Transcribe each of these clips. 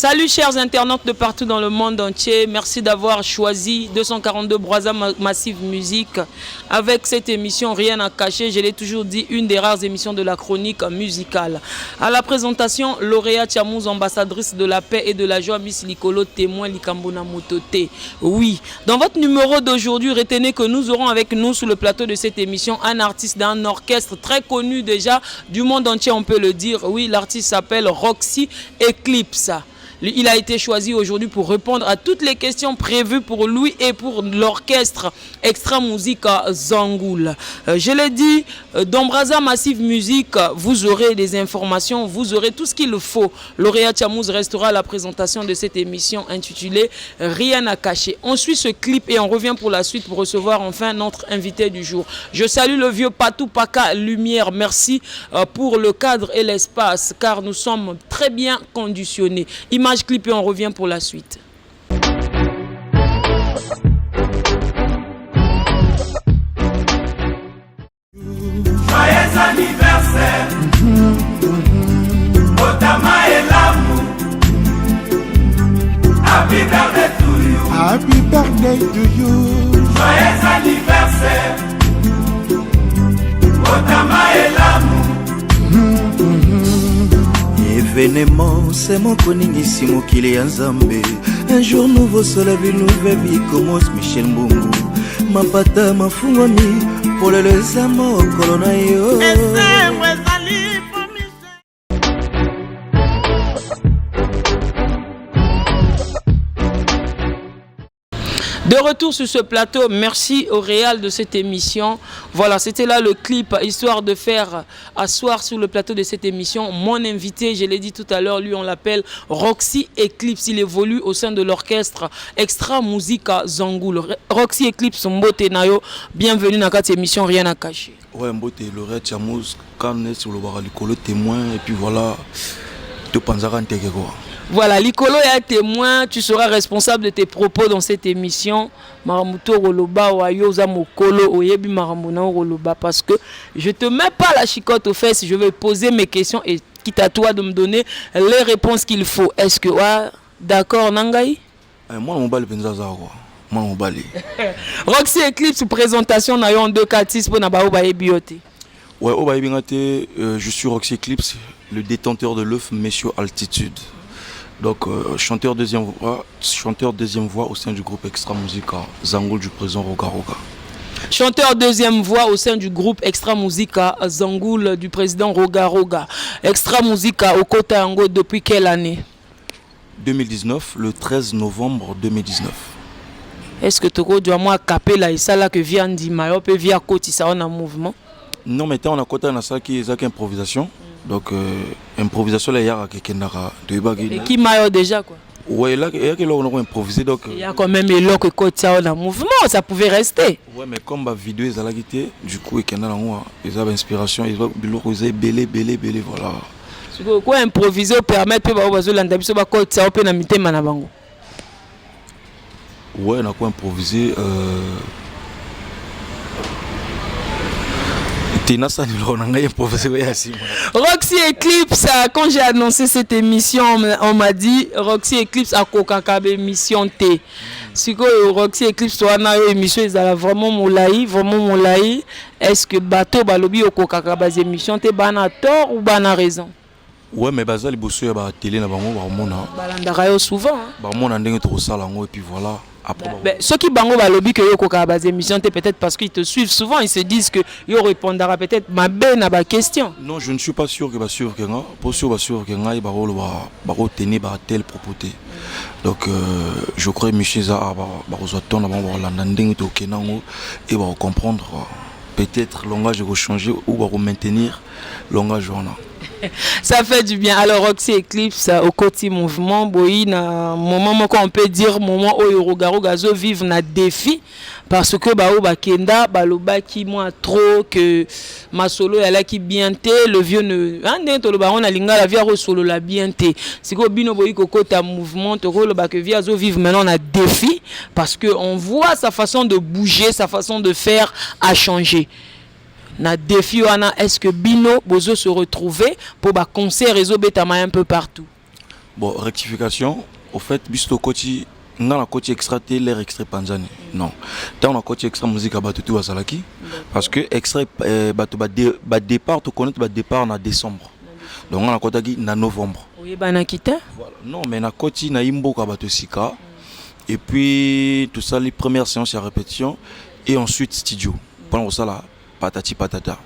Salut chers internautes de partout dans le monde entier. Merci d'avoir choisi 242 Brazza Massive Musique. Avec cette émission, rien à cacher, je l'ai toujours dit, une des rares émissions de la chronique musicale. À la présentation, Lauréat Tchamouz, ambassadrice de la paix et de la joie, Miss Likolo, témoin Likambona Motote. Oui, dans votre numéro d'aujourd'hui, retenez que nous aurons avec nous sur le plateau de cette émission un artiste d'un orchestre très connu déjà du monde entier, on peut le dire. Oui, l'artiste s'appelle Roxy Eclipse. Il a été choisi aujourd'hui pour répondre à toutes les questions prévues pour lui et pour l'orchestre Extra Musica Zangoul. Je l'ai dit, dans Brazza Massive Musique, vous aurez des informations, vous aurez tout ce qu'il faut. Lauréat Tchamouz restera à la présentation de cette émission intitulée Rien à cacher. On suit ce clip et on revient pour la suite pour recevoir enfin notre invité du jour. Je salue le vieux Patou Paka Lumière. Merci pour le cadre et l'espace car nous sommes très bien conditionnés. Image clip et on revient pour la suite. Joyeux anniversaire, Otama et l'amour. Happy birthday to you. Happy birthday to you. Joyeux anniversaire, Otama et l'amour. Événement, c'est mon koningisi mokili ya Nzambe. Un jour nouveau sur la vie, nouvelle vie commence. Michel Mbungu mapata mafungoni pole les amours kolona yo. De retour sur ce plateau, merci au réal de cette émission. Voilà, c'était là le clip, histoire de faire asseoir sur le plateau de cette émission mon invité, je l'ai dit tout à l'heure, lui on l'appelle Roxy Eclipse. Il évolue au sein de l'orchestre Extra Musica Zangoul. Roxy Eclipse, mbote nayo, bienvenue dans cette émission Rien à cacher. Ouais, mbote, Lauréat Tchamouz, quand on est sur le bar Likolo témoin, et puis voilà, tout panzara nteke quoi. Voilà, Likolo est un témoin, tu seras responsable de tes propos dans cette émission. Maramuto Roloba, Wayoza Mokolo, Oyebi Maramuna Roloba, parce que je te mets pas la chicotte aux fesses, je vais poser mes questions et quitte à toi de me donner les réponses qu'il faut. Est-ce que, ouais, d'accord, Nangaï? Moi, on va le penzaza quoi. Moi, on va le. Roxy Eclipse, présentation, na yo en 2-4-6 pour Nabao Bayebiote. Ouais, au Bayebingate, je suis Roxy Eclipse, le détenteur de l'œuf Messieurs Altitude. Donc, chanteur deuxième voix au sein du groupe Extra Musica Zangoul du président Roga Roga. Chanteur deuxième voix au sein du groupe Extra Musica Zangoul du président Roga Roga. Extra Musica au Kota Yango depuis quelle année? 2019, le 13 novembre 2019. Est-ce que tu as moi capé là et ça là que vient Ndimayo peut via Koti ça on a mouvement? Non, mais on a Kota na ça qui est improvisation. Donc, improvisation là, il y a quelqu'un et qui m'a déjà quoi? Ouais, là, il y a quelqu'un qui a improvisé. Donc, il y a quand même un que côté on a mouvement, ça pouvait rester. Ouais, mais comme la vidéo est à la guitare, du coup, il y a une inspiration, il y a belé, voilà. C'est quoi improviser ou permettre que vous l'andabiso ba côté ça peut na mitema na bango. Ouais, on a quoi improviser Roxy Eclipse, quand j'ai annoncé cette émission, on m'a dit Roxy Eclipse a Coca-Cola émission T. Si Roxy Eclipse soit une émission, ils ont vraiment moulaï. Est-ce que bateau balobi au Coca-Cola émission T bana tort ou bana raison? Ouais, mais bazali bosso ya ba télé na bango ba mona. Balandaka yo souvent. Ba mona ndenge to sala ngo et puis voilà. Ceux qui bango balobi que yo koka bas émission peut-être parce qu'ils te suivent souvent, ils se disent que yo répondra peut-être ma belle à ma question. Non, je ne suis pas sûr que va suivre que nga, pour sûr que nga il va retenir ba tel propreté. Donc je crois Michel za ba rezoton na bango la ndenge to kenango et va comprendre peut-être langage va changer ou va maintenir langage on a. Ça fait du bien. Alors Roxy Eclipse au côté mouvement boïna moment qu'on peut dire moment où Yorogaro Gazo vivent na défi parce que ba kenda baloba qui moi trop que ma solo elle qui bien té le vieux ne ande to le baron na linga la via solo la bien té c'est que bino boyi kokota mouvement to le ba que via zo vivre maintenant na défi parce que on voit sa façon de bouger, sa façon de faire a changé. Na défi wana est-ce que bino bozo se retrouver pour ba concert réseau betama un peu partout? Bon, rectification, au fait, bisto côté, on a côté extra l'air extrait panzani. Non. Tant on a côté extra musique à battu à Salaki. Parce que extrait, départ, tu connais, départ en décembre. Donc on a côté qui en novembre. Oui, Banakita. Voilà. Non, mais na côté na imbo à battu sika. Et puis tout ça, les premières séances à répétition et ensuite studio. Pendant ça là, patati patata.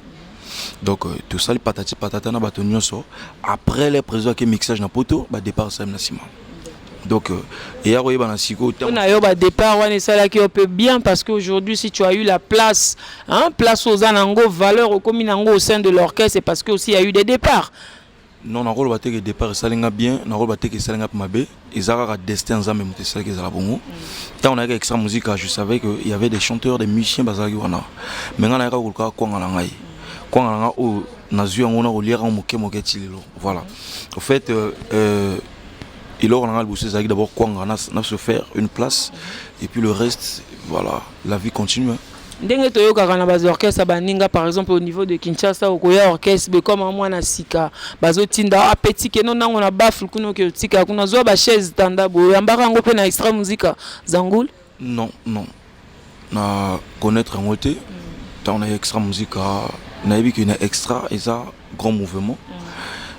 Donc tout ça, les patati patata na battu nyonso. Après les présents qui mixage na poto, départ ça na sima. Donc, et après, on a eu un départ, on est ça qui peut bien parce qu'aujourd'hui, si tu as eu la place, place aux anangos, valeur au communango au sein de l'orchestre, c'est parce qu'il y a eu des départs. Non, on a eu des départs, ça l'a bien, on a eu des départs mabé, ils ont un destin, ils ont même ça qui est là bon. Quand on a eu extra musique, je savais qu'il y avait des chanteurs, des musiciens, bazaki wana. Mais on a eu quoi on a eu quoi on a eu nazu on a eu lire un moke tililo. Voilà. En fait. Et là, on a d'abord se faire une place et puis le reste, voilà, la vie continue. Ndenge toyoka kana bazorchestre baninga par exemple au niveau de Kinshasa au koya orchestre comme moi na sika bazotinda apeti keno nango na bafle kuno ke tika kuna zo ba chaise tanda bo yambaka ngo pe na extra musique Zangoul. Non, na connaître en côté tant on a extra musique na yebi que na extra et ça grand mouvement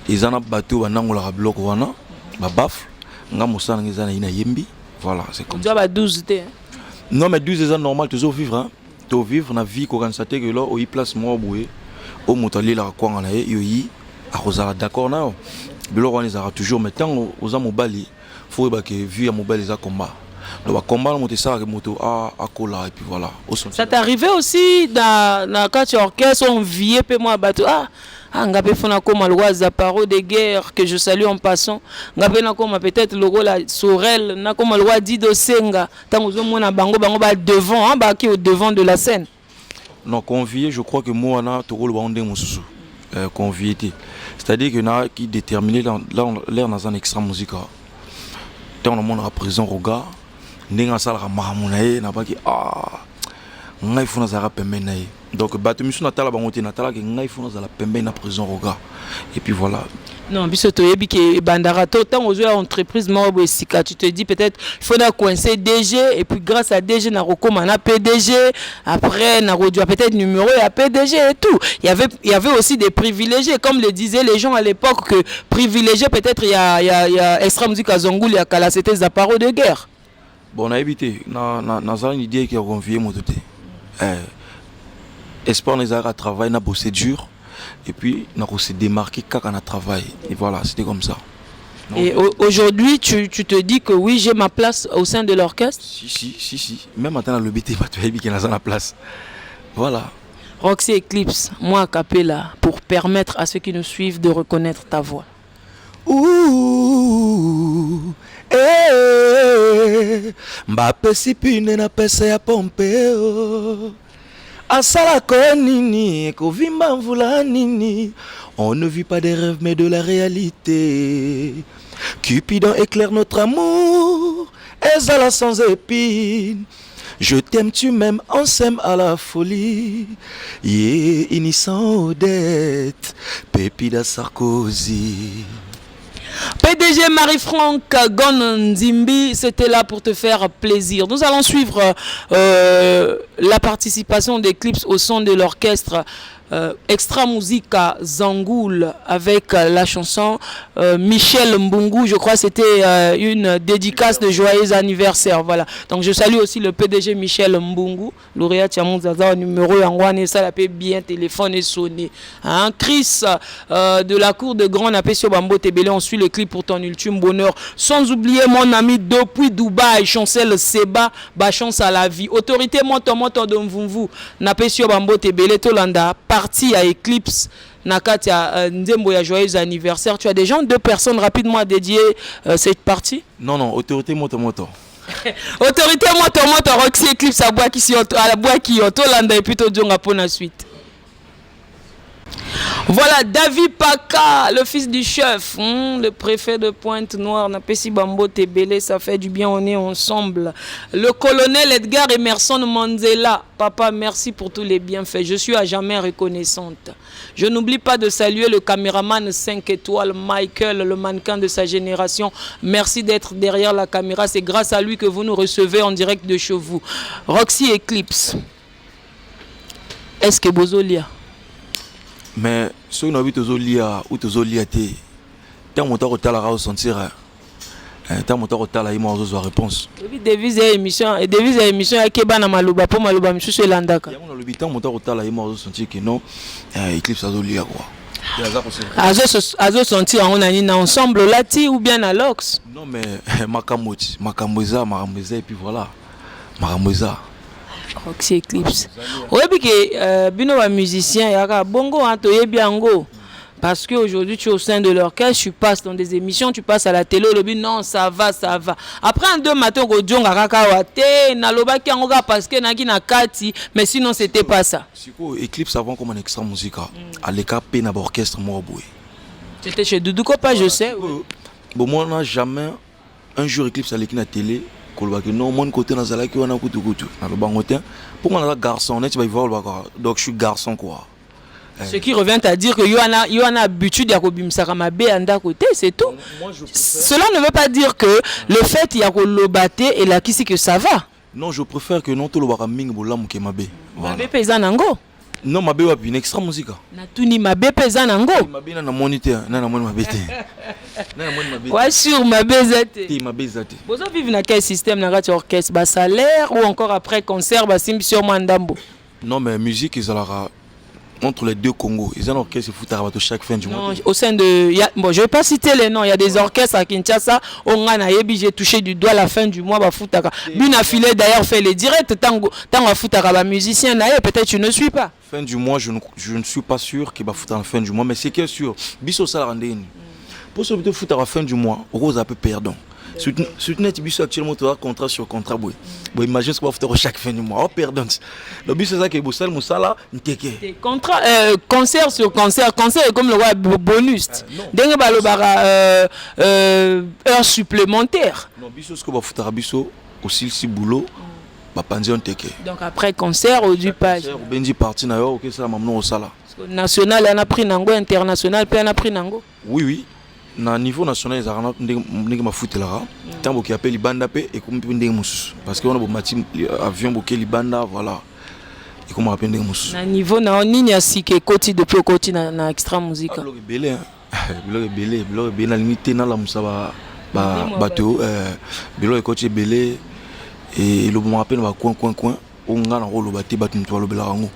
ils en a bateau banango la bloc wana ba bafle nga mosana ngeza na ina yembi voilà c'est comme ça. 12 té. Non mais 12 ans normal toujours vivre hein. To vivre na vie ko constater que là au y place moi boué au motali la kwa na ye yoyi a rozala d'accord na bilo on les a toujours mais tant aux mobali faut ba que vie à mobali za combat. Donc combat le moto ça que moto a kola et puis voilà. Ça t'est arrivé aussi dans quand tu orchestre on vie pe moi bateau ngapé fona comme le roi Zaparo de guerre que je salue en passant ngapé na comme peut-être le roi la Sorel na comme le roi Dido Senga tant aux mona bango ba devant qui au devant de la scène. Non convié je crois que moi na to le bandé mususu convié, c'est-à-dire que na qui déterminé l'air dans un extra musical tant on a présent regard ndinga sala mahamunaye na ba ki ngai funa za rapembe naye. Donc batumisu natala bangote natala ke ngai funa za la pembe na prison roga et puis voilà. Non biso to yebi ke bandara to tant aux entreprises mabo esika tu te dis peut-être il faut na coincer DG et puis grâce à DG na rekoma na PDG après na redoit peut-être numéro et à PDG et tout. Il y avait aussi des privilégiés comme le disaient les gens à l'époque que privilégié peut-être il y a extra musique à Zangoul il y a Kala c'était Zaparo de guerre. Bon on a évité na une idée qui a confié mon toté. Espoir les arts à travail n'a bossé dur et puis n'a pas se démarqué quand on a travaillé et voilà c'était comme ça. Donc, et aujourd'hui tu te dis que oui j'ai ma place au sein de l'orchestre. Si même maintenant le BT va te dire qu'il a la place voilà. Roxy Eclipse moi a cappella pour permettre à ceux qui nous suivent de reconnaître ta voix. Mbappé si pine na pesa ya Pompeo asala konini kovimba mvula nini on ne vit pas des rêves mais de la réalité Cupidon éclaire notre amour ezala sans épine je t'aime tu m'aimes on s'aime à la folie innocent Odette Pépida Sarkozy. PDG Marie-Franck Gonzimbi, c'était là pour te faire plaisir. Nous allons suivre la participation d'Eclipse au son de l'orchestre Extra Musica Zangoul avec la chanson Michel Mbungu. Je crois que c'était une dédicace de joyeux anniversaire. Voilà. Donc je salue aussi le PDG Michel Mbungu, lauréat Tiamon Zaza, numéro Yangwane, ça l'a fait bien, téléphone et sonné. Hein? Chris de la cour de Grand Napesio Bambo Tebele, on suit le clip pour ton ultime bonheur. Sans oublier mon ami depuis Dubaï, Chancel Seba, ba chance à la vie. Autorité monto de Mvumvu, Napesio Bambo Tebele, Tolanda, parti à Eclipse. Nakati à Ndembo ya joyeux anniversaire. Tu as des gens, 2 personnes rapidement à dédier cette partie? Non, autorité moto. Autorité moto, Roxy Eclipse à bois qui Tolanda et puis Todjonga pour la suite. Voilà, David Paka, le fils du chef, le préfet de Pointe-Noire, Napesi Bambo Tebele, ça fait du bien, on est ensemble. Le colonel Edgar Emerson Mandela, papa, merci pour tous les bienfaits, je suis à jamais reconnaissante. Je n'oublie pas de saluer le caméraman 5 étoiles, Michael, le mannequin de sa génération. Merci d'être derrière la caméra, c'est grâce à lui que vous nous recevez en direct de chez vous. Roxy Eclipse, est-ce que Bozolia? Mais ceux qui ont vu Tozolia ou Tozolia, tant mon temps au tala à sentir, tant mon temps au tala, ils m'ont besoin de réponse. Devise émission, Keba na maluba pour maluba monsieur Landaka. Il y a le temps mon temps au tala, ils m'ont besoin de sentir que non, Eclipse Tozolia quoi. Azo sentir on a ni ensemble lati ou bien à l'ox. Non mais Makamboza et puis voilà, Makamboza. Roxy Eclipse. Oyebi que bino ba musicien yaka bongo to yebi ango parce que aujourd'hui tu es au sein de l'orchestre, tu passes dans des émissions, tu passes à la télé, le non ça va. Après un deux matins go jonga kaka wate na loba ki ango parce que na ki na kati mais sinon c'était pas ça. Siko Eclipse avant comme un extra musical à l'écart na orchestre moi boy. C'était chez Doudou Kopa je sais. Bon moi n'a jamais un jour Eclipse à l'équipe na télé. Non, mon côté dans la qui on a coutu dans le bangotin. Pour moi, là, garçon, tu vas y voir le bagarre. Donc, je suis garçon, quoi. Ce qui revient à dire que y a habitude à Kobim Saramabe à côté, c'est tout. Cela ne veut pas dire que le fait qu'il y a Kolobaté et là, qui c'est que ça va. Non, je préfère que non, tout le bagarre ming bolam ke mabe. Mabe paysan nango. Non, mabe wa une extra musique. Na tuni mabe paysan nango. Mabe na moniteur, na mon mabe te. Ouais, sur ma bezate. Vous vivez dans quel système dans votre orchestre? Bas salaire ou encore après concert, bas sur Mandambo? Non, mais musique, ils ont entre les deux Congos. Ils ont un orchestre qui fout à chaque fin du mois. Non, au sein de. Bon, je ne vais pas citer les noms. Il y a des orchestres à Kinshasa. On a j'ai touché du doigt à la fin du mois. Buna Filet d'ailleurs fait les directs. Tant à foutre à musicien, peut-être tu ne suis pas. Fin du mois, je ne suis pas sûr qu'il va foutre à la fin du mois. Mais c'est qui est sûr. Bisso Salarandé. Pour se foot à la fin du mois, Rose a peu perdant. Soutenez Tibiso actuellement contrat sur contrat. Bon, imagine ce qu'on va faire chaque fin du mois. Oh, perdant. Le but c'est ça que Boussal Moussala, n'teke. Contrat, concert sur concert. Concert est comme le roi bonus. Dengue balobara heure supplémentaire. Non, Bisso ce qu'on va faire à Bisso aussi si boulot. Donc après concert au du page. Benji parti na yo, OK ça maman au sala. National on a pris nango, international puis on a pris nango. Oui. Na niveau national ils ont ndenge mafuta là tant qui appelle libanda pe et comme ndenge mususu parce que on a bon mati avion boké libanda voilà et comme appelle ndenge mususu na niveau na nini asike koti depuis koti na extra musique bloc belé na limité na la musaba bateau bloc koti belé et le bon appelle va coin on nga na rolo baté batu mtwalo belango.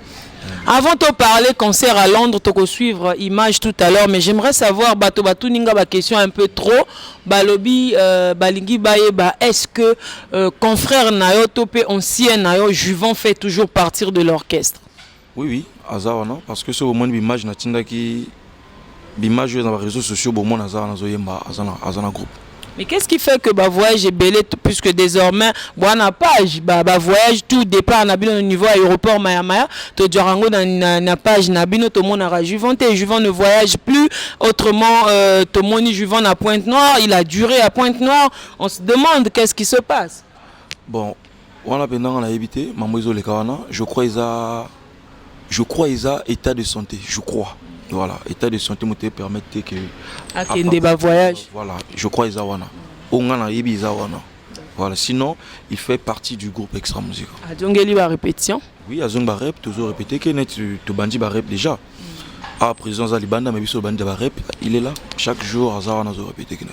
Avant de parler concert à Londres, tu vas suivre image tout à l'heure, mais j'aimerais savoir, Batou Ninga, ma question un peu trop, Balobi, Balingi Baeba, est-ce que confrère Nayo, Topé, ancien Nayo, Juvon fait toujours partir de l'orchestre? Oui, Azar, non, parce que c'est au moins l'image qui l'image dans les réseaux sociaux, au moins Azar, Azar, groupe. Mais qu'est-ce qui fait que voyage est belé puisque désormais na page voyage tout départ na bino au niveau aéroport Maya to djarango na page na bino to mona Juvon ne voyage plus autrement to moni Juvon à Pointe-Noire, il a duré à Pointe-Noire, on se demande qu'est-ce qui se passe. Bon, on a pendant on a évité mamoizo le kawana, je crois ils a état de santé, je crois. Voilà, état de santé me permettait que voyage. Voilà, je crois Izawana. Ongana yebi Izawana. Voilà, sinon il fait partie du groupe Extra Musical. Adjongeli ba répétition. Oui, Azong ba rep toujours répété que net to bandi ba rep déjà. À présence à Libanda mais biso bandi ba rep, il est là chaque jour Azawana zo répété que.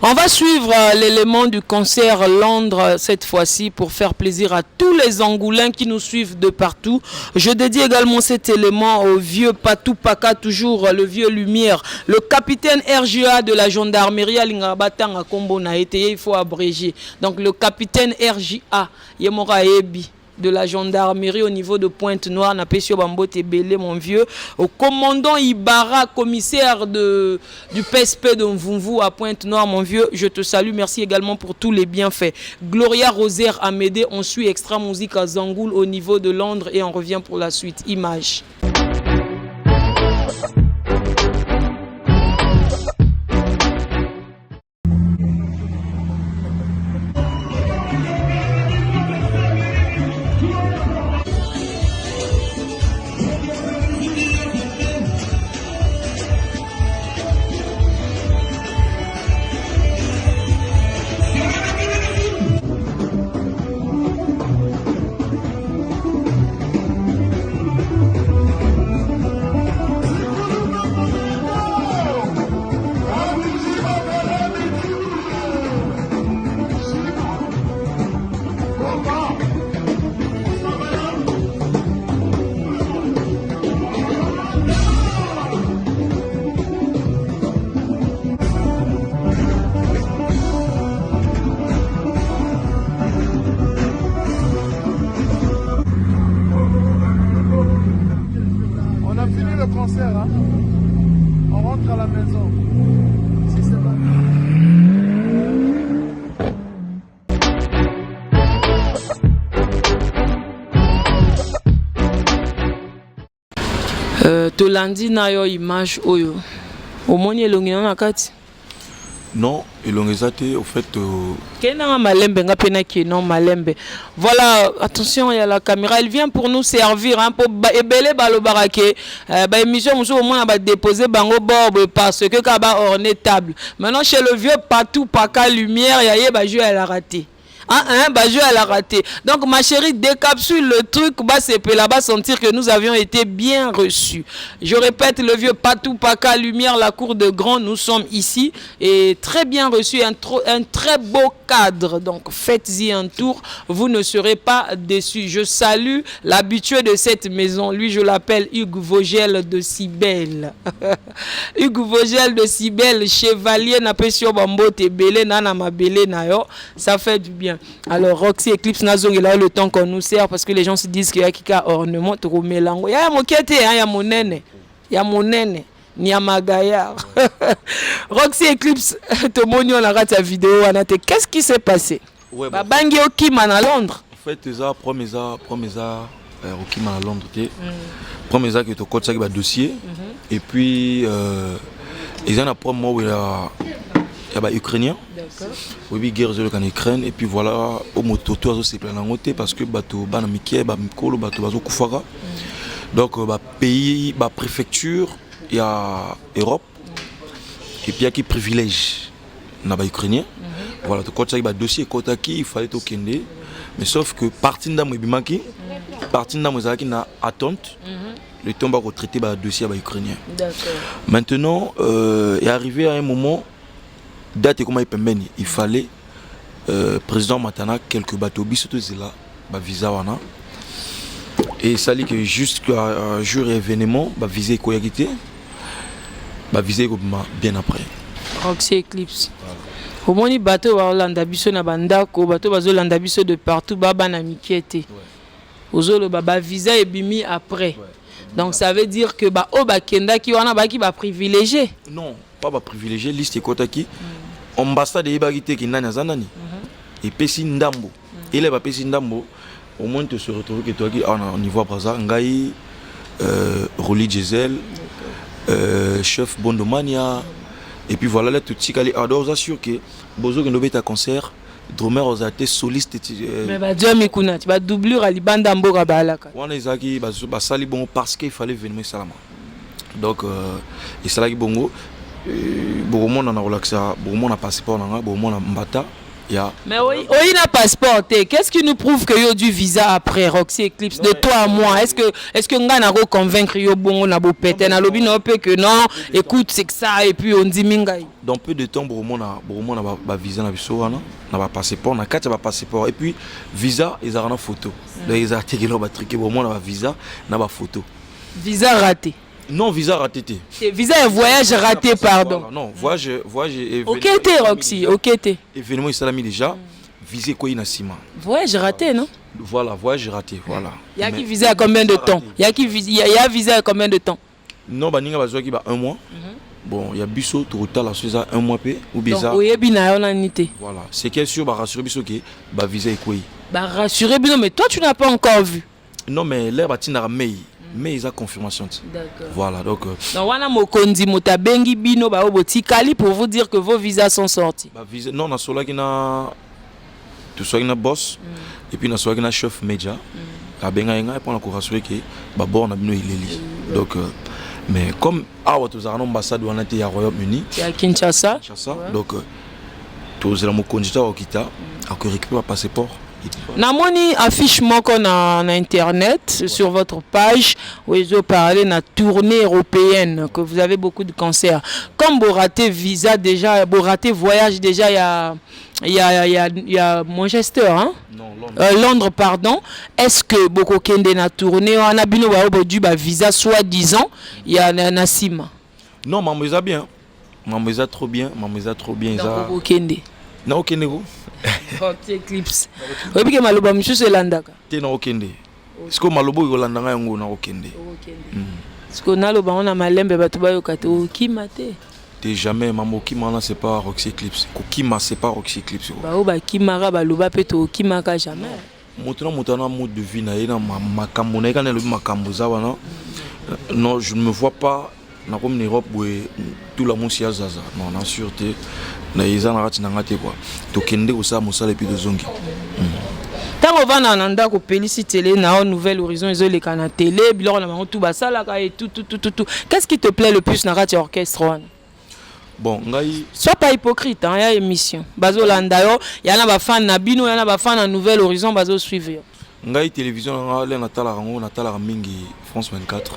On va suivre l'élément du concert Londres cette fois-ci pour faire plaisir à tous les Angoulins qui nous suivent de partout. Je dédie également cet élément au vieux Patou Paka, toujours le vieux Lumière, le capitaine RGA de la gendarmerie à Lingabatanga Kombo na été, il faut abréger. Donc le capitaine RGA, Yemora Ebi de la gendarmerie au niveau de Pointe-Noire, Napesio Bambo Tebele, mon vieux, au commandant Ibarra, commissaire du PSP de Mvumvu à Pointe-Noire, mon vieux, je te salue, merci également pour tous les bienfaits. Gloria Rosaire Amédée, on suit Extra Musique à Zangoul au niveau de Londres et on revient pour la suite. Image. concert, hein. On rentre à la maison. Si c'est bon. Tolandi na yo image oyo. Omoni elongi na kati. Non, elongezate au fait Kena malembe nga pena ki non malembe. Voilà, attention, il y a la caméra, elle vient pour nous servir hein pour ebele balo barake ba émission muso au moins ba déposer bango borbe parce que ka ba orner table. Maintenant chez le vieux partout pas qu'à lumière, y a ba jeu elle a raté. Bajou elle a raté. Donc ma chérie, décapsule le truc, là-bas sentir que nous avions été bien reçus. Je répète, le vieux Patou Paka Lumière, la cour de Grand, nous sommes ici et très bien reçus, un très beau cadre. Donc faites-y un tour, vous ne serez pas déçus. Je salue l'habitué de cette maison, lui je l'appelle Hugues Vogel de Cybèle. Hugues Vogel de Cybèle, chevalier na pesio bambo te belé nana ma belé na yo, ça fait du bien. Alors Roxy Eclipse Nazong est là le temps qu'on nous sert parce que les gens se disent qu'il y a kika ornement trop mélango. Il y a mon kete, il y a mon nene. Il y a mon nene. Ni à Magaya. Roxy Eclipse, te monio la rate vidéo. Qu'est-ce qui s'est passé? Ouais, Bangi Okiman à Londres. En fait, ça promesa Okiman à Londres. Promesa que tu as un dossier. Et puis, ils ont un promo où il y a des Ukrainiens. Oui, guerre en Ukraine. Et puis voilà, au moto, tout c'est plein d'angoté parce que bateau banamiké, mikolo, bateau bazo kufara. Donc, pays, préfecture, il y a Europe. Et puis il y a qui privilège na Ukrainien. Voilà, tu as un dossier il fallait au Kende. Mais sauf que partie d'un mobimaki, partie d'un mozaki na attente. Le temps va traiter le dossier ukrainien. Maintenant, il est arrivé à un moment. Date comment il fallait président Matana quelques bateaux bisoto zela ba visa wana et ça dit que jusqu'à jour événement ba visa ko yagité ba visa ko bien après Roxy Eclipse au moni bateau wa Hollande biso na bandako bateau bazo landa biso de partout baba na mikiete ozolo baba visa et bimi après donc ça veut dire que ba o ba kenda ki wana ba ki ba privilégié non pas ba privilégié liste kotaki ambassade de Ibagité qui n'a pas nani et Pessi Ndambo il est pas Pessi Ndambo au moins tu se retrouves que toi qui on y voit par ça Ngaï Roli Giselle chef Bondomania et puis voilà là tout de suite aller adore assure que bozo que nous bêta concert drummer aux athées soliste mais ba Dieu mikuna tu vas doublure à libanda mboka balaka on les aki ba sali bon parce qu'il fallait venir salama donc et ça là qui bongo beaucoup monde a relaxé, beaucoup monde a passeport, beaucoup monde a mbata. Mais oui, il n'a passeport. Qu'est-ce qui nous prouve que y a du visa après Roxy Eclipse de toi à moi? Est-ce que on a convaincre yo bon on a beau péter na lobby non que non, écoute c'est que ça et puis on dit mingai. Dans peu de temps beaucoup monde a visa na biso wana, na passeport, na carte ba passeport et puis visa ils ont une photo. Là ils ont attaqué leur truc beaucoup monde a visa na ba photo. Visa raté. Non, visa raté. Visa et voyage raté, pardon. Voilà, non, voyage ok, t'es Roxy, ok, t'es. Événement, il s'est mis déjà. Visé quoi, il a sima. Voyage raté, non? Voilà, voyage raté, voilà. Il y a qui visa à combien de temps? Il y a visa à combien de temps? Non, bah, il y a un mois. Bon, il y a Bissot, tout le temps, là, c'est ça, un mois, ou bizarre. Donc, oui, voilà. C'est qu'elle sûr, bah, rassurer Bissot, que bah, visa est quoi? Bah, rassurer Bissot, mais toi, tu n'as pas encore vu. Non, mais l'air, bah, tu n'as pas mais ils ont confirmation. D'accord. Voilà, donc. Donc, voilà, mokondi motabengi bino ba obotikali pour vous dire que vos visas sont sortis. Bah, visa, non, na sola qui na, tu sois na boss, et puis na sola qui na chef média, la benga yenga et puis on a rassuré que bah bon on a bino il est donc, mais comme ah ouais tu as un ambassade on a été à Royaume-Uni. À Kinshasa. Donc, tu as la mokondi ta okita, à que récupérer un passeport. Namoni affiche moko na internet sur votre page où ils ont parlé de la tournée européenne que vous avez beaucoup de concerts. Comme vous ratez visa déjà, vous ratez voyage déjà il y a Manchester hein? Non, Londres. Londres pardon. Est-ce que beaucoup kende na tournée on a bino ba obodu ba visa soi-disant il y a na sima. Non, maman bien. Maman trop bien, Donc beaucoup kende. Non, ok nego. Roxy Eclipse. Oui, parce que Maloba monsieur c'est landaka. T'es na okende. Est-ce que Malobo il landanga yango na okende? Parce qu'on a le baron à Malembe, Batubayo Kato, qui maté. T'es jamais, maman, qui m'a c'est pas Roxy Eclipse. Qui m'a c'est pas Roxy Eclipse. Bah, qui m'a balouba peto, qui m'a jamais. Moutana, mode de vie, ma camona, quand elle ma camboza, non, je ne me vois pas. Na comme Europe où tout la monde zaza non na sûreté na izana rati na ngate quoi to kende ko sa mosala puis de zongi tant on va na ndako ko pelisi télé na Nouvelle Horizon ils ont les canaux télé biloko na bango tout basala ka et tout qu'est-ce qui te plaît le plus na rati orchestre one? Bon ngai sois pas hypocrite hein, y a émission bazo landa yo yana ba fan na bino yana ba fan na Nouvelle Horizon bazo suivre ngai télévision nga na tala mingi France 24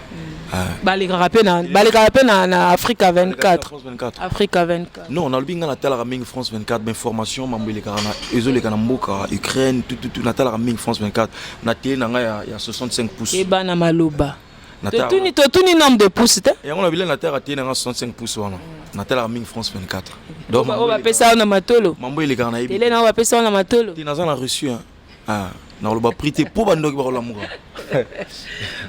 baleka rapé na Africa 24 France 24 Africa 24 non na lobinga na tala mingi France 24 information mambo le kana ezole kana mboka Ukraine tout na tala mingi France 24 na télé na nga ya 65 pouces et bana maloba totuni nombre de pouces te yango na bile na tala télé na 65 pouces wana na tala mingi France 24 donc on va appeler ça na matolo mambo le kana télé na on va appeler ça na matolo ti na za na reçu na le prité pour bandoki ba la moura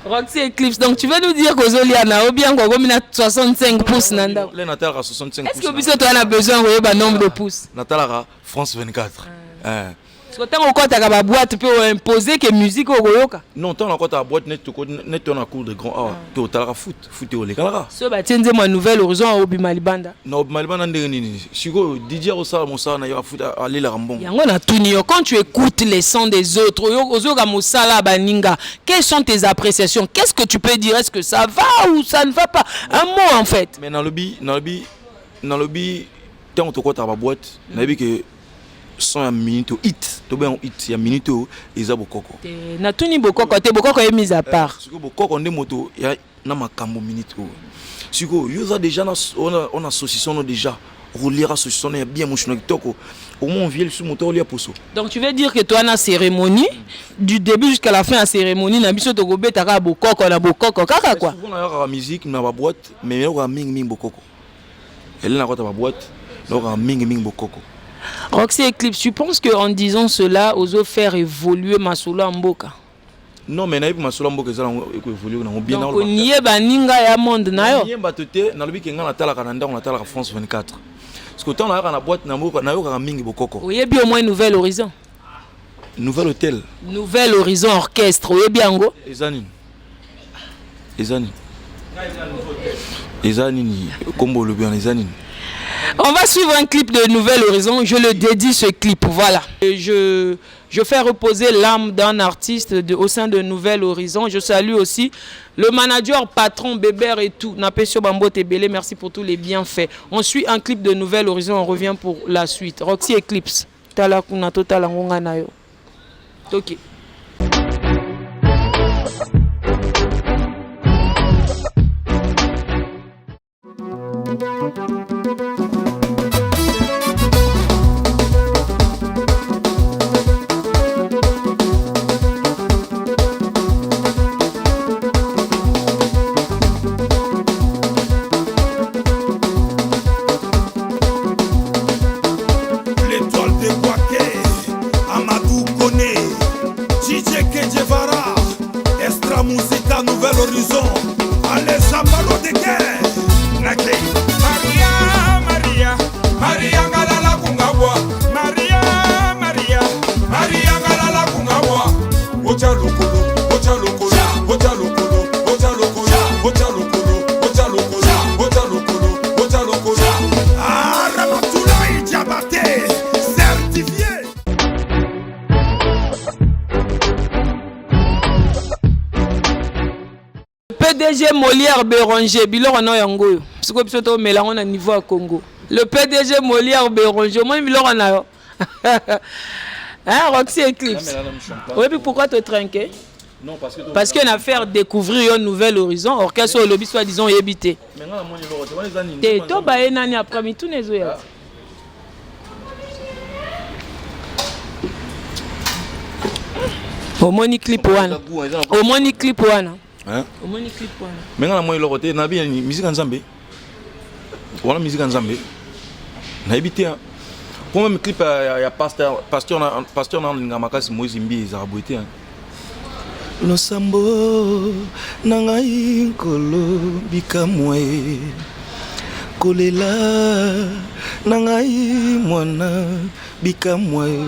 Roxy Eclipse donc tu veux nous dire que Zoliana ou bien comme 65 pouces nanda les natala 65 pouces est-ce que biso toi on a besoin de ba nombre de pouces natala France 24 parce que tant qu'on compte à boîte peut imposer que musique au goyoka non tant on a boîte net on a cours de grand to tala foot au les calara so ba tienze moi Nouvelle Horizon au Bimalibanda na Bimalibanda ndeni siko DJ Rosa Mosana ya foot aller la rambon yango na tunio quand tu écoutes les sons des autres ozoka Mosala baninga quelles sont tes appréciations qu'est-ce que tu peux dire est-ce que ça va ou ça ne va pas un mot en fait mais dans le lobby tant on te compte à la boîte na bi que 100 minutes hit to bien hit ya minute eza bokoko na tuni bokoko te bokoko est mis à part siko bokoko nde moto ya na makambo minute siko yoza déjà on a saucisson déjà relira saucisson ya bien mochino kitoko au moins vieux sous moto lia poso donc tu veux dire que toi na cérémonie du début jusqu'à la fin à cérémonie na biso to kobeta ka bokoko na bokoko kaka quoi souvent na ya musique na ba boîte mais yo ka mingi bokoko elle na kota ba boîte na ka mingi bokoko. Roxy Eclipse, tu penses qu'en disant cela, oso faire évoluer Masolo Mboka? Non, mais naïf Masolo Mboka ça évoluer na bien. Donc on y est baninga ya monde na yo. Ni batoté na lobi kenga na tala Canada on tala France 24. Parce que tant na boîte na mboka na yo ka mingi bokoko. Oyebi au moins Nouvelle Horizon. Nouvel hôtel. Nouvelle Horizon orchestre, oyebi yango. Ezani kombo le bien ezani. On va suivre un clip de Nouvelle Horizon. Je le dédie ce clip. Voilà. Et je fais reposer l'âme d'un artiste au sein de Nouvelle Horizon. Je salue aussi le manager, patron, Bébert et tout. Napesio Bambo Tebele, merci pour tous les bienfaits. On suit un clip de Nouvelle Horizon. On revient pour la suite. Roxy Eclipse. Tala kuna total ngonga na yo. Ok. PDG Molière Béranger, biloko na yango yo. Siko biso to melango na niveau à Congo. Le PDG Molière Béranger, moi biloko na yo. Hein, Roxy Eclipse. Oui, puis pourquoi te trinquer? Non, parce qu'on a fait découvrir une Nouvelle Horizon, orchestre au lobby soit disons évité. Et toi bah nani après mi tous les oya. Au moni clip one. Au moni clip one. Hein? Au moni clip one. Mais quand moi l'autre na bien musique en Zambie. Voilà musique en Zambie. Na évité. Pour même clip il y a pasteur na ngamakasi Moïse Mbi za boité. losambo nangai nkolo bikamwe kolela nangai mwana bikamwe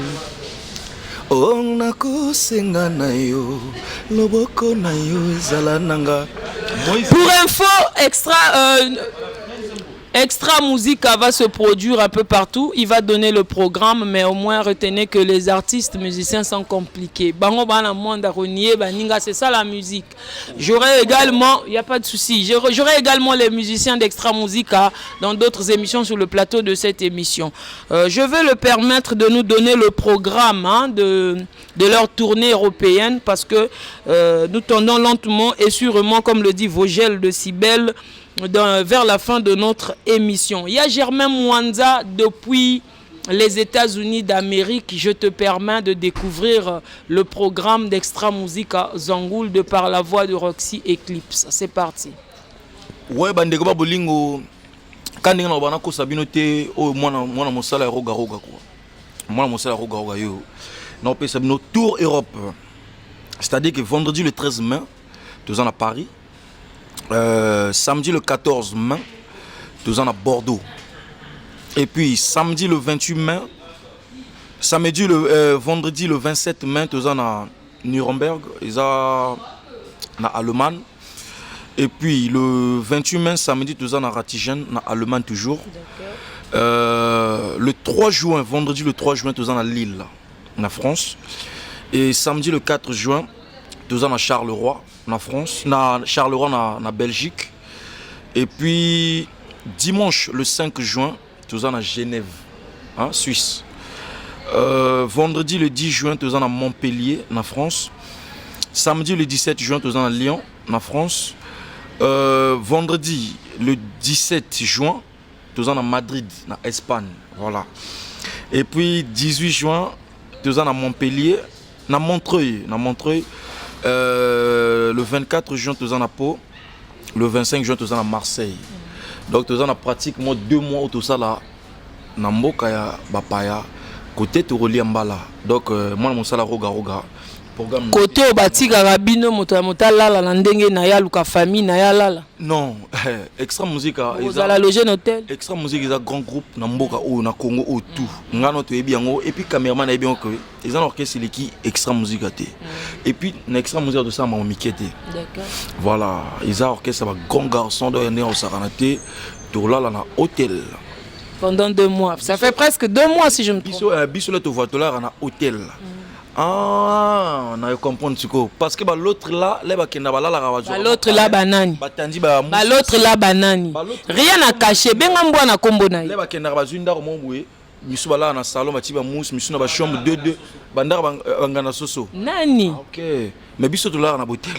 on nakosenga na yo loboko na yo ezala nanga. Pour info, Extra Musique va se produire un peu partout. Il va donner le programme, mais au moins retenez que les artistes musiciens sont compliqués. Bango bana monde renier baninga, c'est ça la musique. J'aurai également, il y a pas de souci. J'aurai également les musiciens d'Extra Musique dans d'autres émissions sur le plateau de cette émission. Je vais leur permettre de nous donner le programme de leur tournée européenne parce que nous tendons lentement et sûrement, comme le dit Vogel de Cybèle, vers la fin de notre émission. Il y a Germain Mwanza depuis les États-Unis d'Amérique. Je te permets de découvrir le programme d'Extra Musique à Zangoul de par la voix de Roxy Eclipse. C'est parti. Ouais, bandeko ba bolingo kandi na bana ko sabino te o mwana mosala roga roga quoi. Mwana mosala roga roga yo. Na pe sabino tour Europe. C'est-à-dire que vendredi le 13 mai, nous sommes à Paris. Samedi le 14 mai, nous sommes à Bordeaux. Et puis samedi le 28 mai, vendredi le 27 mai, nous sommes à Nuremberg, ils sont en Allemagne. Et puis le 28 mai, samedi, nous sommes à Ratingen, en Allemagne toujours. Le 3 juin, vendredi le 3 juin, nous sommes à Lille, en France. Et samedi le 4 juin, nous sommes à Charleroi, en France, Charleroi en Belgique. Et puis dimanche le 5 juin, nous sommes à Genève, Suisse. Vendredi le 10 juin, nous sommes à Montpellier, en France. Samedi le 17 juin, nous sommes à Lyon, en France. Vendredi le 17 juin, nous sommes à Madrid, en Espagne. Voilà. Et puis 18 juin, nous sommes à Montpellier, à Montreuil. Le 24 juin, nous sommes à Pau. Le 25 juin, nous sommes à Marseille. Donc, nous sommes pratiquement 2 mois où tout ça là, Namboka ya Bapaya, côté Toroli Mbala. Donc, moi, mon salaire roga. Côté Obatika Rabino, Motala, la Ndenge, Naya, Luka famille, Naya Lala. Non, Extra Musique. Vous allez loger un hôtel. Extra Musique, ils ont un grand groupe, Namboka, na Congo, au tout. Ngano, tu es bien, et puis, cameraman, est bien, ils ont un orchestre qui Extra Musique. Et puis, Extra Musique de ça, m'a D'accord. Voilà, ils ont un orchestre, un grand garçon, de l'année, au Saranate, tout là, dans un hôtel. Pendant 2 mois. Ça fait presque 2 mois, si je me trompe. Biso, tu vois, là, dans un hôtel. Ah, on a compris parce que l'autre là, l'autre là banani. L'autre là banani. Rien à cacher. Ben ambo na kombo na. Les bakenda bazunda romobwe. Misu bala na salon batiba mousse, misu na ba chambre 2 bandar bangana soso. Nani? OK. Mais biso to là na hôtel.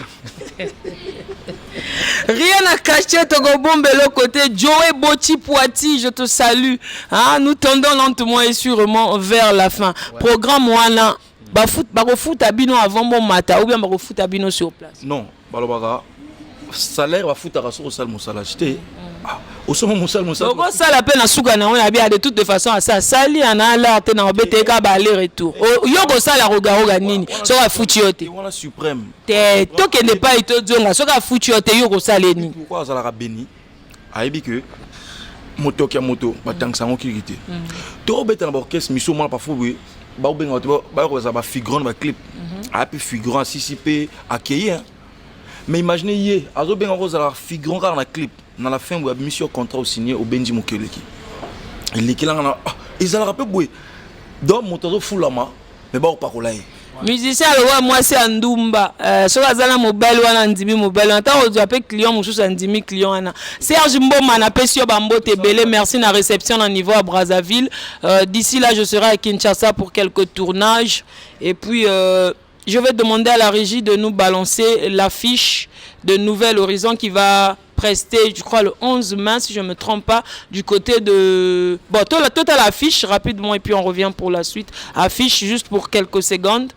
Rien à cacher, Togo Bombe, le côté Joey Boti Poiti, je te salue. Nous tendons lentement et sûrement vers la fin. Programme Wana. Foot abino avant mon matin ou bien foot abino sur place. Non, balobaka salaire va foot à sur salle mon salaire acheté. Au sommet mon salaire donc ça la peine à souga na on a bien de toute façon à ça sali ana la te na beteka ba aller retour. Yoko ça la roga nini so ka foot yote. Wala suprême. Te to que n'est pas ito zonga so ka foot yote yoko sale ni. Pourquoi ça la béni? Aibi que moto qui a moto batang sango ki rité. To beta na orchestre miso moi parfois oui. Ba figurant ba clip a pu figurant anticiper accueillir mais imaginez azo ben rose la figurant dans la clip dans la fin où mission contrat signé au Benji Mokeleki il est là ils allaient rappeler boy donc moto fulama mais ba pas kolai musicien le moi c'est Andumba so azala mobile wana ndimi mobile anta ozo appel client mususu ndimi client ana Serge Mboma na pesio bambote belé merci na réception au niveau à Brazzaville d'ici là je serai à Kinshasa pour quelques tournages et puis je vais demander à la régie de nous balancer l'affiche de Nouvel Horizon qui va prester, je crois, le 11 mai, si je ne me trompe pas, du côté de... Bon, total affiche rapidement et puis on revient pour la suite. Affiche juste pour quelques secondes.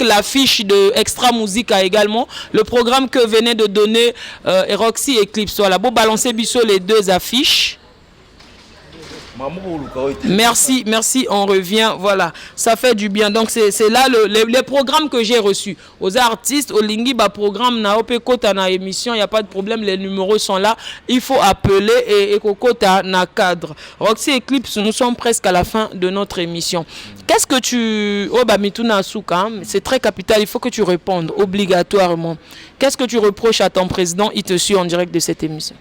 L'affiche de Extra Musique a également le programme que venait de donner Roxy Eclipse. Voilà, bon, balancer biso les 2 affiches. Merci, merci, on revient, voilà, ça fait du bien. Donc c'est là les programmes que j'ai reçus. Aux artistes, au Lingi, programme, na Kota na émission, il n'y a pas de problème, les numéros sont là, il faut appeler et Kota na cadre. Roxy Eclipse, nous sommes presque à la fin de notre émission. Qu'est-ce que tu... Oh, Mituna Souka, c'est très capital, il faut que tu répondes obligatoirement. Qu'est-ce que tu reproches à ton président? Il te suit en direct de cette émission.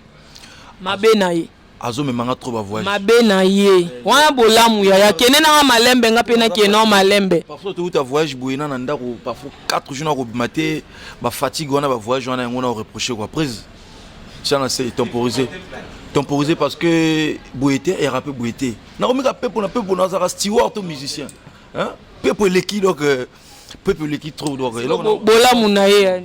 Mabenaye. Azo me manga trop ba voyage. Mabenaye. Wana bolamu ya kene na malembe nga pena keno malembe. Parfois tu ta voyage boyena na ndako parfois 4 jours na maté ba fatigue wana ba voyage wana ngona reprocher quoi prise. Ça c'est temporisé. Temporisé parce que boyete et rappé boyete. Na komika pepo na pepo na za steward to musicien. Hein? Pepo leki donc pepo leki trop donc bolamu na ye.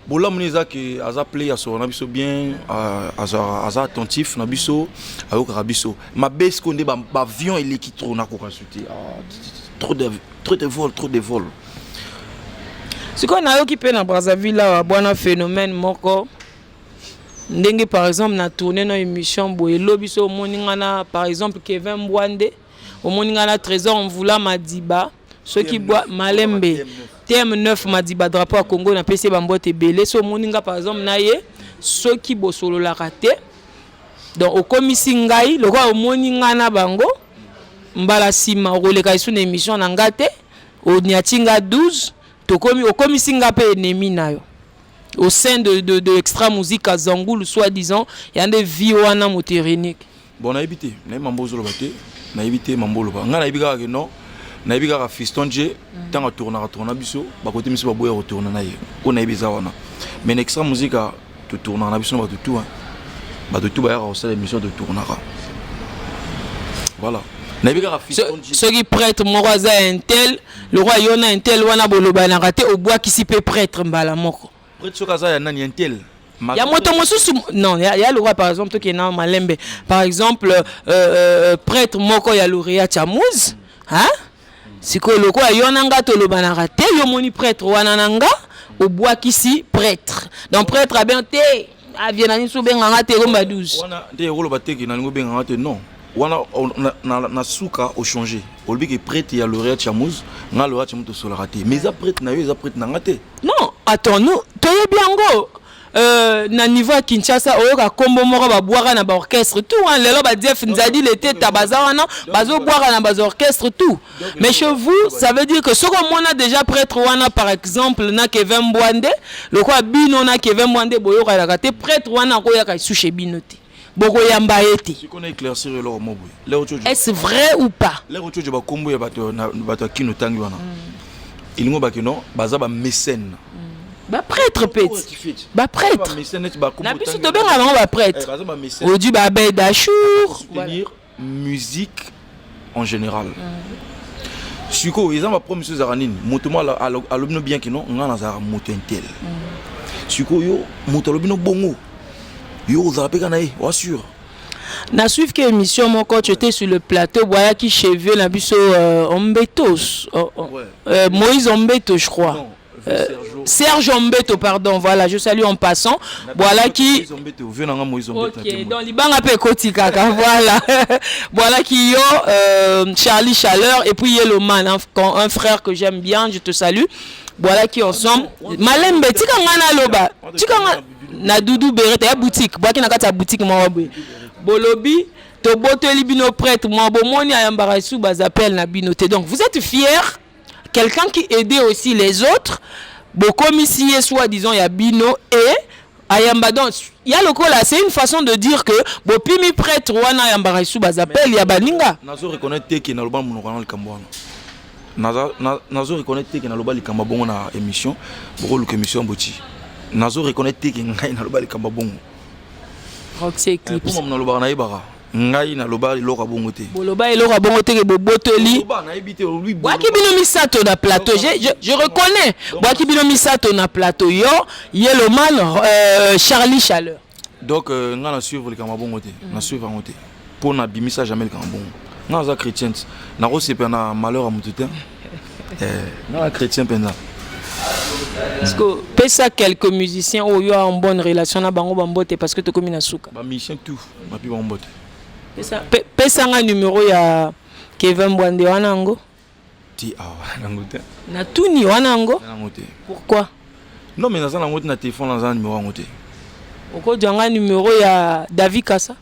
Bola Muniza qui a appelé à son abisso bien, à attentif, nabisso, à Okarabisso. Ma baisse qu'on est avion et l'équipe trop n'a qu'à consulter. Trop de vols, trop de vols. Ce qu'on a occupé dans Brazzaville là, bon phénomène moko. Ndenge par exemple na tourné dans émission boye lobiso moningana par exemple Kevin Mbwande, au moningana Trésor on voula Madiba, ceux qui boivent Malembe. TM9 Madiba drapeau à Congo na PC bambote belé so moninga par exemple naye ceux qui bosolo la raté donc au komisi ngai le roi au moninga na bango mbala sima roleka isu na émission na ngate au nyatinga 12 to komi au komisi nga pe ennemi nayo au sein de extra musique à Zangoul soi-disant il y a des vies wana motérénique bon na évité na mambozo lo baté na évité mambolo ba nga na ibika ke non na ibika fiston J tant tourna biso ba côté miso ba boya retourna na ye on a ibiza wana mais extra musique a tout tourna na biso ba tout hein ba tout ba ya aussi l'émission de tournera voilà na ibika fiston J ce qui prêtre moroza un tel le roi yona un tel wana boloba na raté au bois qui s'y peut prêtre mbala moko prêtre sokaza ya nani un tel. Il y a moto non, il y a le roi par exemple qui est dans Malembe. Par exemple prêtre moko ya lauréat Chamouz, hein? Si que le roi yonanga to lo banara te yo moni prêtre wanananga au bois qu'ici prêtre. Donc prêtre a bien te avienani so benganga te romba 12. Wana de rolo bateki na ngo benganga te non. Wana na suka au changer. Olbi que prêtre ya lauréat Chamouz, nga lauréat Chamouz to so raté. Mais za prêtre na yo za prêtre na ngate. Non, attends nous, toye biango. Na niveau à Kinshasa oyoka kombo moko ba boira na ba orchestre tout hein lelo ba Def Nzadi l'été tabaza wana bazo boira na ba orchestre tout mais chez vous ça veut dire que ce qu'on a déjà prêtre wana par exemple na Kevin Mbwande le quoi bino na Kevin Mbwande boyoka la kate prêtre wana ko ya ka souche bino te boko yamba ete si qu'on éclaircir leur mot est-ce vrai ou pas les retours ba kombo ya bato kino tangi wana il ngo ba que non baza ba mécène. Bah prêtre petit bah prêtre na biso to benga bango ba prêtre odu ba bedachour soutenir musique en général siko ils ont ma promise zaranine moto moi à l'obno bien que non nga na za moto intel siko yo moto lobino bongo yo za peka na wa sûr na suivre que émission mon coach était sur le plateau boya qui cheveux na biso Ombetos Moïse Ombeto je crois. Serge Ombeto, pardon, voilà, je salue en passant. Voilà qui. Ok, donc Libanga pe kotika, voilà. Voilà qui yo Charlie Chaleur et puis Yeloman, un frère que j'aime bien, je te salue. Voilà qui ensemble. Malembe, tika ngana loba, tika na Doudou Beret, ya boutique, boaki na kata boutique moi Bolobi, to boteli bino prêtre, moi bomoni ayambara sou bazapel na binote. Donc vous êtes fiers? Quelqu'un qui aidait aussi les autres, beaucoup ici soi-disant il y a Bino et Ayamba. Donc il y a le coup là, c'est une façon de dire que Bopimi prêtre wana Ayamba sous bazapel il y a baninga. Nazo reconnaître que na loba monokana le Kambwana. Nazo reconnaître que na loba le Kambabongo na émission, beaucoup le émission boti. Nazo reconnaître que ngai na loba le Kambabongo. Roxy Eclipse. Pour moi na loba na ibara. Ngai na loba loka bongo te boloba eloka bongo te ke boboteli loba na ebite lui boaki bino misato na plateau je reconnais boaki bino misato na plateau yo Yeloman Charlie Chaleur donc nga na suivre le kamabongo te na suivre ngote pour na bimisa jamais le kamabongo nga za chrétien na ko sepa na malheur à mututin nga chrétien penza. Parce que pesa quelques musiciens où yo en bonne relation na bango bambote parce que to komi na suka ba musicien tout ba pi bambote Pesanga numéro ya Kevin Bwande wanango. Ti nangote. Na tuni wanango. Nangote. Pourquoi? Non mais dans nangote na téléphone dans un numéro nangote. Oko djanga numéro ya David Kassa.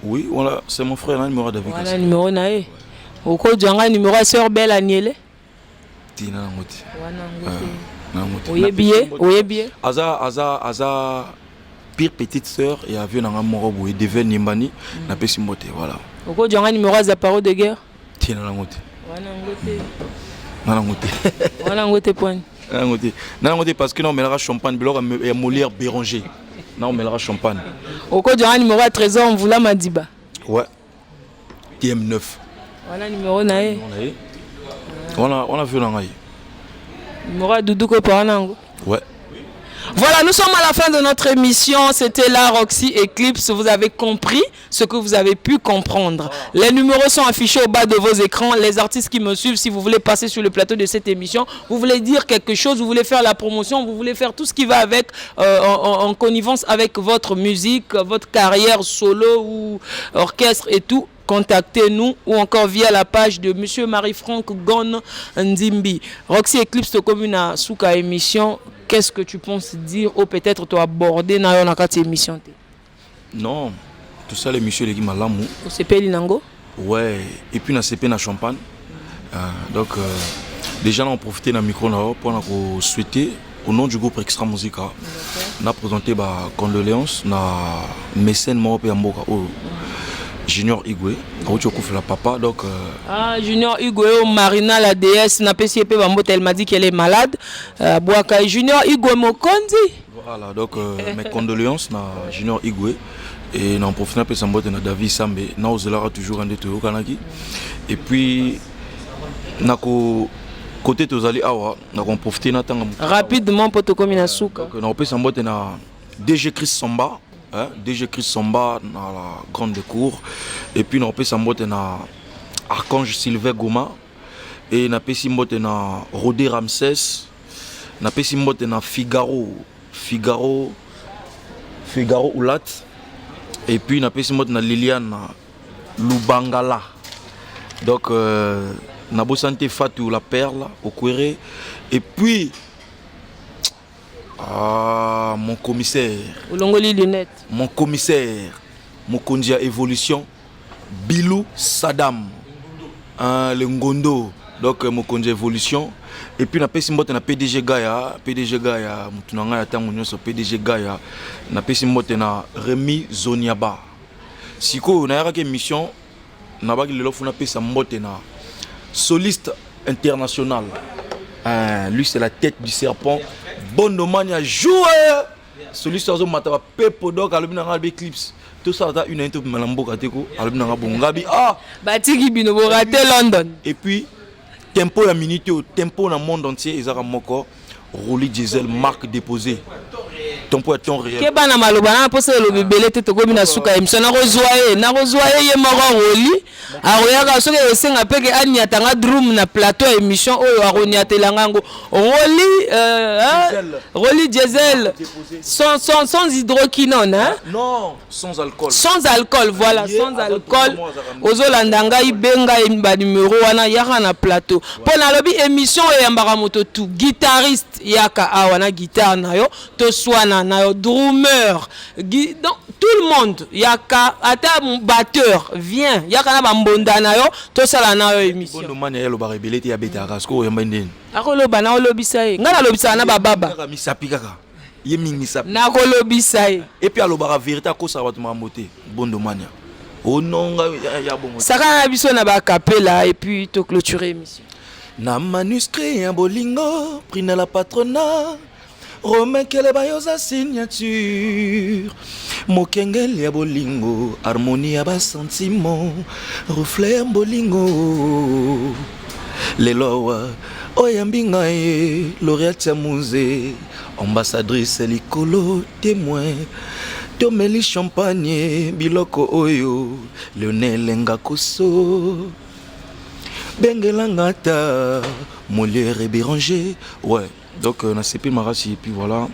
Oui, voilà, c'est mon frère, là, numéro David Kassa. Voilà numéro nae. Oko djanga numéro ya sœur Belle Aniele. Ti nangote. Wanangote. Oyebiye. Aza pire petite sœur et avion nanga morobo et devait nimbani na pesi mbote voilà. Oko djanga numéro ya Zaparo de guerre. Ti nangote. Wanangote point. Nangote parce que non mais la champagne biloko et Molière Béranger. Non mais la champagne. Oko djanga numéro ya Trésor Mvula Madiba. Ouais. TM9. Voilà numéro nae. On a vu nangai. Numéro ya Doudou ko panango. Ouais. Voilà, nous sommes à la fin de notre émission. C'était la Roxy Eclipse. Vous avez compris ce que vous avez pu comprendre. Les numéros sont affichés au bas de vos écrans. Les artistes qui me suivent, si vous voulez passer sur le plateau de cette émission, vous voulez dire quelque chose, vous voulez faire la promotion, vous voulez faire tout ce qui va avec, en connivence avec votre musique, votre carrière solo ou orchestre et tout, contactez-nous ou encore via la page de Monsieur Marie-Franck Gon Nzimbi. Roxy Eclipse te commune à Souka émission. Qu'est-ce que tu penses dire ou peut-être tu aborder dans cette émission? Non, tout ça l'émission les qui m'a l'amour. Au CP Linango? Ouais, et puis na CP na Champagne. Donc déjà on profité d'un micro pour nous souhaiter au nom du groupe Extra Musica. On a présenté ba condoléances na mécène mort pe mboka Junior Igwe, la papa donc. Junior Igwe, Marina la déesse, n'a pas si elle m'a dit qu'elle est malade. Boaka Junior Igwe Mokondi. Voilà donc mes condoléances na Junior Igwe et n'en profitant peu sambote na David Sambe, na ozelara toujours en détour kanaki. Et puis na côté tozali awa, na on profiter na tanga. Rapidement pour te communiquer souka. Donc na peu sambote na DG Chris Somba. DG Chris Somba dans la grande cour et puis on peut s'emboîter na Archange Sylvain Goma et on peut s'emboîter na Rodé Ramsès, on peut s'emboîter na Figaro Oulat et puis on peut s'emboîter na Liliane Lubangala. Donc na beau santé Fatou la perle au Kouéré et puis mon commissaire. Mon commissaire. Mon conduit à évolution. Bilou Saddam. Le Ngondo. Donc mon conduit à évolution. Et puis on a un PDG Gaïa. PDG Gaïa. On a PDG Gaïa. On a Rémi Zoniaba. Si on a une mission, on a un soliste international. Lui c'est la tête du serpent. Bondo Mania joueur celui qui a mataba pepo donc alumina Eclipse tout ça a une interview malambo kateko alumina bongabi batiki bino bo raté London et puis tempo la minute tempo dans le monde entier ezaka moko Rolly Diesel marque déposée tempo est temps réel ke bana maloba na posa lo bibele te to komina suka émission na rozwaye ye moko Rolly aroyaka soki esenga peke aniatanga drum na plateau émission oyo aroniatelanga ngo Rolly Diesel sans hydroquinone hein? Non, sans alcool. Sans alcool, voilà, sans alcool. Ozolandanga ibenga ba numéro wana yaka na plateau. Pour na lobi émission e yambaka moto tout guitariste yaka awana guitare na yo, to swana na yo drummer. Donc tout le monde yaka ata batteur vient yaka na ba mbonda na yo, to sala na yo émission. Bondo mane yelo ba rebelle te ya beta kasko yamba ndeni. Akoloba na olobisa ye. Ngana lobisa na ba baba. Kaka misapi kaka. Ye mingi sapi. Na kolobisa ye. Et puis alobara vérité ko sa batuma moté. Bondo mania. Oh non ya bongo. Saka na biso na ba capella et puis to clôturer émission. Na manuscrit un bolingo, pris na la patrona. Romain kele bayoza signature. Mokengel ya bolingo, harmonie ya ba sentiment, reflet bolingo. Leloa oyambinga ye lauréate ya musée, ambassadrice likolo témoin. Tomeli champagne biloko oyo Lionel Ngakoso. Bengelangata Molière et Béranger. Ouais, donc on a CP Marassi et puis voilà.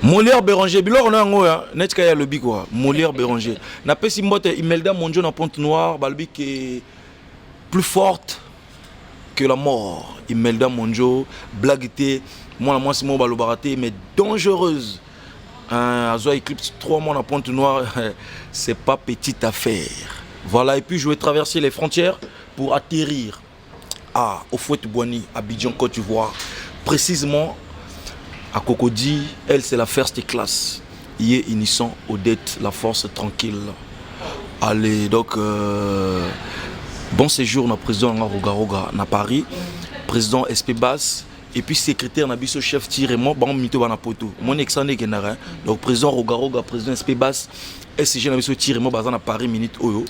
Molière Béranger, bilor on a un mot, net kaya le bi quoi. Molière Béranger. N'a pas si mbote Imelda Monjo na Pont Noir, balbi qui est plus forte que la mort. Imelda Monjo, blaguité, moi c'est mon balobaraté, mais dangereuse. Azoa Eclipse 3 mois na Pont Noir, c'est pas petite affaire. Voilà, et puis je vais traverser les frontières pour atterrir au Fouette-Boigny, à Abidjan, Côte d'Ivoire, précisément à Cocody. Elle, c'est la first class. Il est innocent, Odette, la force tranquille. Allez, donc, bon séjour, na président Rogaroga, na Paris, président SP Bass, et puis secrétaire Nabiso chef Tiremo, bon, mito banapoto. Mon ex-ané Genara, donc président Rogaroga, président SP Bass, SCG Nabiso Tiremo, bazan à Paris, minute Oyo,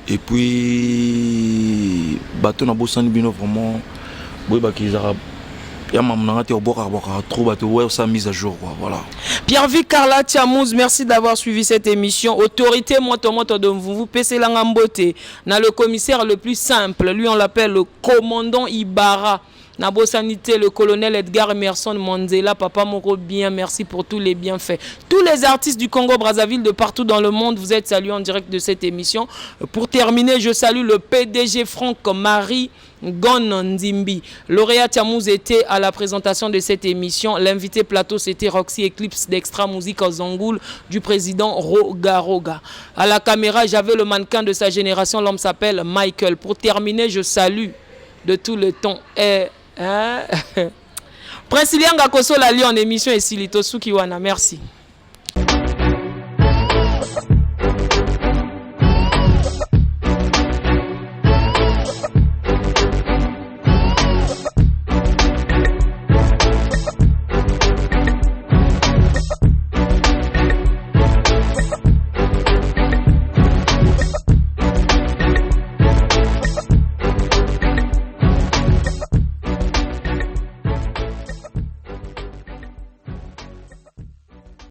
et puis, bateau na Bossani Bino, vraiment, oui, bah, qu'ils arabes. Mise à jour, voilà. Pierre-Vic Carla Tiamouz, merci d'avoir suivi cette émission. Autorité moto de vous PC Langambote. Na le commissaire le plus simple, lui on l'appelle le commandant Ibarra. Nabo Sanité, le colonel Edgar Emerson Mandela, papa Moko, bien, merci pour tous les bienfaits. Tous les artistes du Congo-Brazzaville de partout dans le monde, vous êtes salués en direct de cette émission. Pour terminer, je salue le PDG Franck-Marie Gon Nzimbi. Lauréat Tiamouz était à la présentation de cette émission. L'invité plateau, c'était Roxy Eclipse d'Extra Musique aux Angoul du président Rogaroga. À la caméra, j'avais le mannequin de sa génération, l'homme s'appelle Michael. Pour terminer, je salue de tout le temps. Prince Lianga Koso la en émission et Silito Sukiwana. Merci.